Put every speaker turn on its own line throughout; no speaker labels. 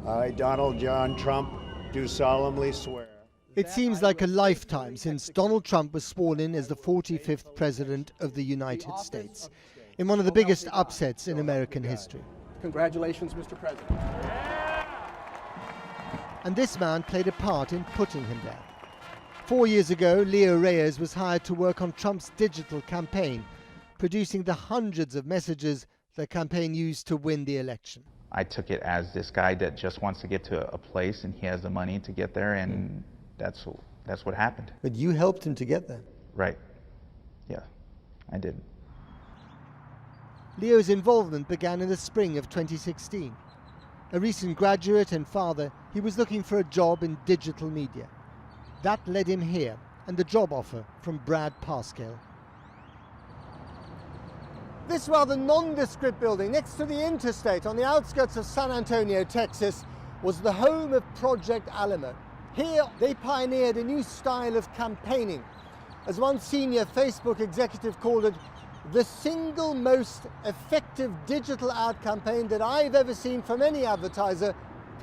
I, Donald John Trump, do solemnly swear.
It seems like a lifetime since Donald Trump was sworn in as the 45th President of the United States, in one of the biggest upsets in American history.
Congratulations, Mr. President.
And this man played a part in putting him there. 4 years ago, Leo Reyes was hired to work on Trump's digital campaign, producing the hundreds of messages the campaign used to win the election.
I took it as this guy that just wants to get to a place and he has the money to get there, and that's what happened.
But you helped him to get there.
Right. Yeah, I did.
Leo's involvement began in the spring of 2016. A recent graduate and father, he was looking for a job in digital media. That led him here, and the job offer from Brad Parscale. This rather nondescript building next to the interstate on the outskirts of San Antonio, Texas, was the home of Project Alamo. Here, they pioneered a new style of campaigning. As one senior Facebook executive called it, the single most effective digital ad campaign that I've ever seen from any advertiser,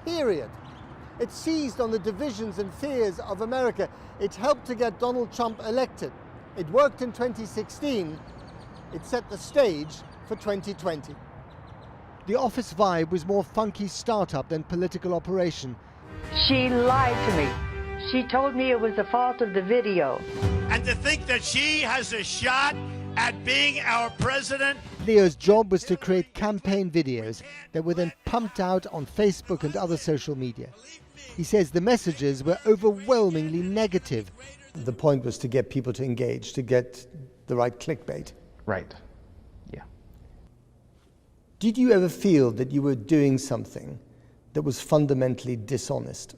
period. It seized on the divisions and fears of America. It helped to get Donald Trump elected. It worked in 2016. It set the stage for 2020. The office vibe was more funky startup than political operation.
She lied to me. She told me it was the fault of the video.
And to think that she has a shot at being our president.
Leo's job was to create campaign videos that were then pumped out on Facebook and other social media. He says the messages were overwhelmingly negative. The point was to get people to engage, to get the right clickbait.
Right. Yeah.
Did you ever feel that you were doing something that was fundamentally dishonest?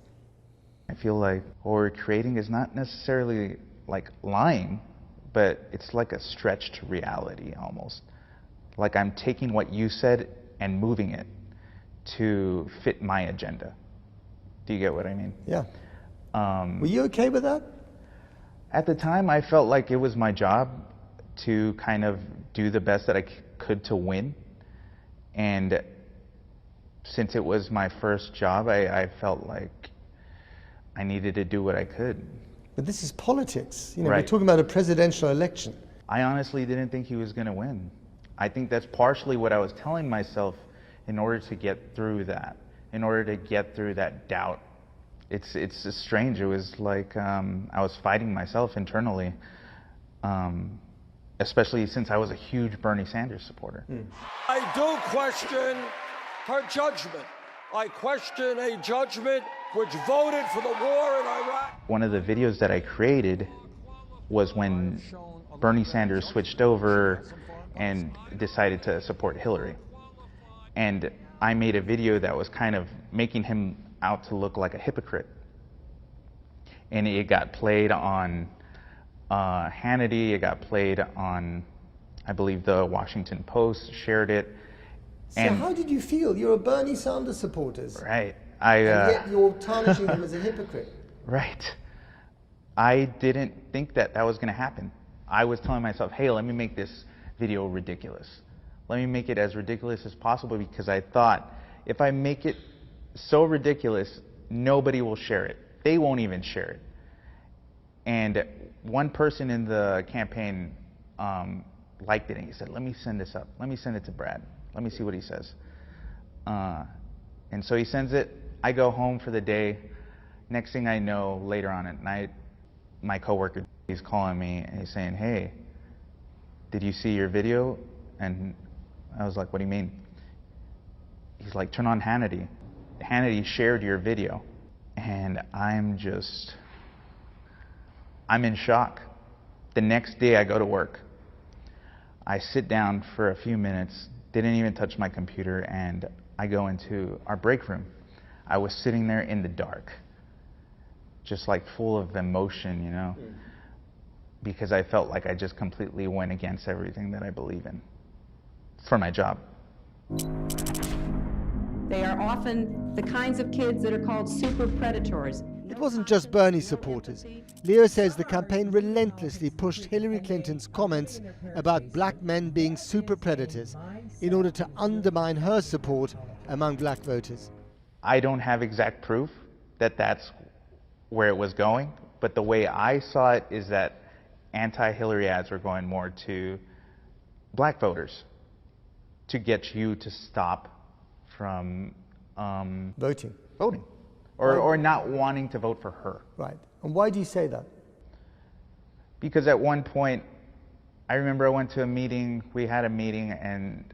I feel like what we're creating is not necessarily like lying, but it's like a stretched reality almost. Like I'm taking what you said and moving it to fit my agenda. Do you get what I mean?
Yeah. Were you okay with that?
At the time, I felt like it was my job to kind of do the best that I could to win. And since it was my first job, I felt like I needed to do what I could.
But this is politics. You know,
Right.
We're talking about a presidential election.
I honestly didn't think he was going to win. I think that's partially what I was telling myself in order to get through that, in order to get through that doubt. It's just strange. It was like I was fighting myself internally, especially since I was a huge Bernie Sanders supporter.
I do question her judgment. I question a judgment which voted for the war in Iraq.
One of the videos that I created was when Bernie Sanders switched over and decided to support Hillary. And I made a video that was kind of making him out to look like a hypocrite. And it got played on Hannity, it got played on, I believe, the Washington Post shared it.
So how did you feel? You're a Bernie Sanders supporter.
Right.
And yet you're tarnishing him as a hypocrite.
Right. I didn't think that was going to happen. I was telling myself, hey, let me make this video ridiculous. Let me make it as ridiculous as possible, because I thought if I make it so ridiculous, nobody will share it. They won't even share it. And one person in the campaign liked it, and he said, let me send this up. Let me send it to Brad. Let me see what he says. And so he sends it. I go home for the day. Next thing I know, later on at night, my coworker, he's calling me and he's saying, hey, did you see your video? And I was like, what do you mean? He's like, turn on Hannity. Hannity shared your video. And I'm in shock. The next day I go to work. I sit down for a few minutes, didn't even touch my computer, and I go into our break room. I was sitting there in the dark, just like full of emotion, you know, because I felt like I just completely went against everything that I believe in for my job.
They are often the kinds of kids that are called super predators.
It wasn't just Bernie supporters. Leo says the campaign relentlessly pushed Hillary Clinton's comments about black men being super predators in order to undermine her support among black voters.
I don't have exact proof that that's where it was going, but the way I saw it is that anti-Hillary ads were going more to black voters to get you to stop from
Voting.
or not wanting to vote for her.
Right. And why do you say that?
Because at one point, I remember I went to a meeting, we had a meeting, and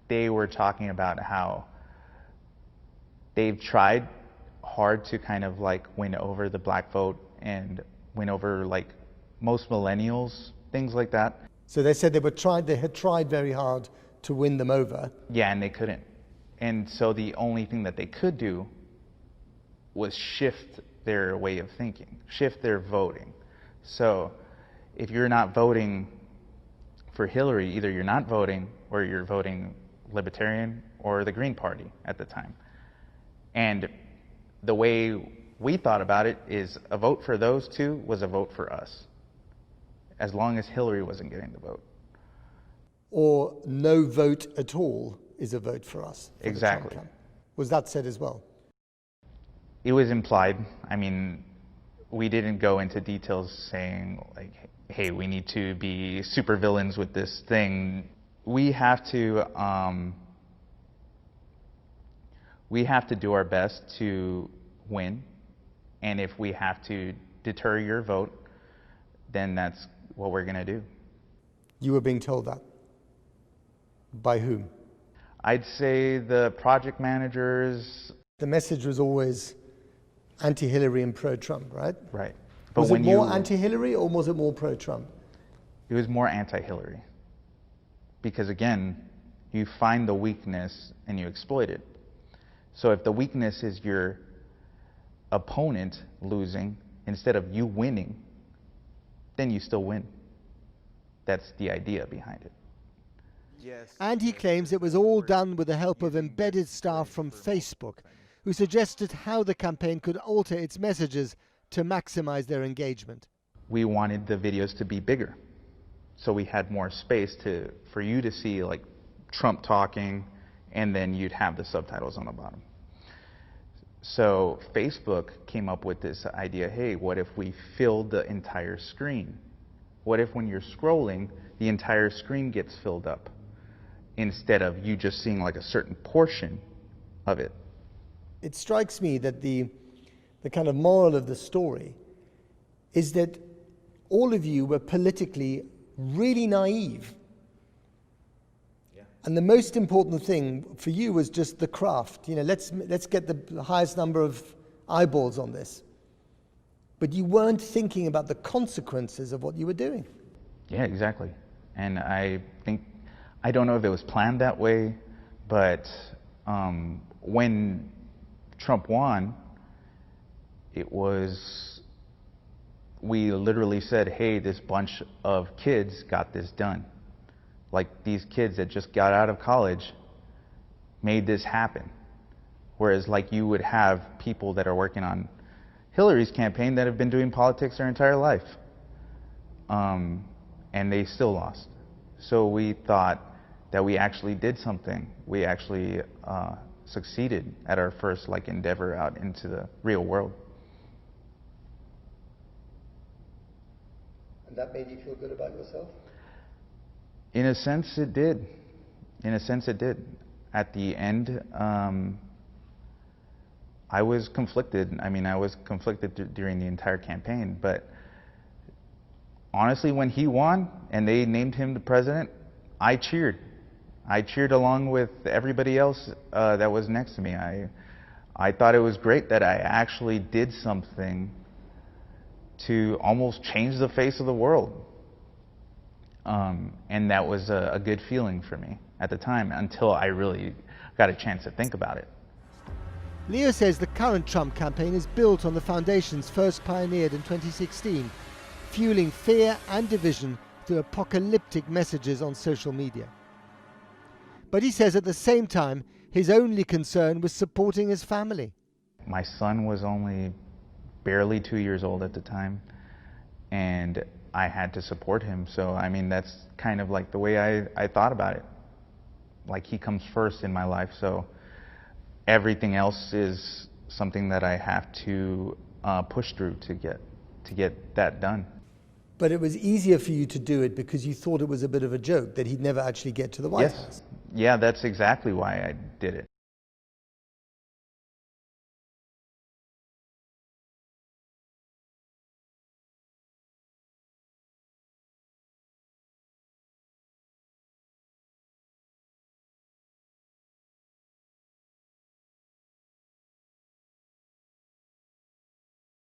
they were talking about how they've tried hard to kind of like win over the black vote and win over like most millennials, things like that.
So they said they had tried very hard to win them over.
Yeah, and they couldn't. And so the only thing that they could do was shift their way of thinking, shift their voting. So if you're not voting for Hillary, either you're not voting or you're voting Libertarian or the Green Party at the time. And the way we thought about it is a vote for those two was a vote for us, as long as Hillary wasn't getting the vote.
Or no vote at all is a vote for us. For
exactly.
The Trump camp. Was that said as well?
It was implied. I mean, we didn't go into details saying like, hey, we need to be supervillains with this thing. We have to do our best to win, and if we have to deter your vote, then that's what we're going to do.
You were being told that? By whom?
I'd say the project managers.
The message was always anti-Hillary and pro-Trump, right?
Right. But
was it more anti-Hillary or was it more pro-Trump?
It was more anti-Hillary. Because again, you find the weakness and you exploit it. So if the weakness is your opponent losing instead of you winning, then you still win. That's the idea behind it.
Yes. And he claims it was all done with the help of embedded staff from Facebook, who suggested how the campaign could alter its messages to maximize their engagement.
We wanted the videos to be bigger, so we had more space for you to see like Trump talking, and then you'd have the subtitles on the bottom. So Facebook came up with this idea, hey, what if we filled the entire screen? What if when you're scrolling, the entire screen gets filled up, instead of you just seeing like a certain portion of it?
It strikes me that the kind of moral of the story is that all of you were politically really naive. Yeah. And the most important thing for you was just the craft. You know, let's get the highest number of eyeballs on this. But you weren't thinking about the consequences of what you were doing.
Yeah, exactly. And I don't know if it was planned that way, but when Trump won, we literally said, hey, this bunch of kids got this done. Like these kids that just got out of college made this happen. Whereas like you would have people that are working on Hillary's campaign that have been doing politics their entire life. And they still lost. So we thought that we actually did something. We actually succeeded at our first like endeavor out into the real world.
And that made you feel good about yourself?
In a sense, it did. In a sense, it did. At the end, I was conflicted. I mean, I was conflicted during the entire campaign. But honestly, when he won and they named him the president, I cheered. I cheered along with everybody else that was next to me. I thought it was great that I actually did something to almost change the face of the world. And that was a good feeling for me at the time, until I really got a chance to think about it.
Leo says the current Trump campaign is built on the foundations first pioneered in 2016, fueling fear and division through apocalyptic messages on social media. But he says at the same time, his only concern was supporting his family.
My son was only barely 2 years old at the time, and I had to support him. So, I mean, that's kind of like the way I thought about it. Like, he comes first in my life, so everything else is something that I have to push through to get that done.
But it was easier for you to do it because you thought it was a bit of a joke, that he'd never actually get to the White House.
Yeah, that's exactly why I did it.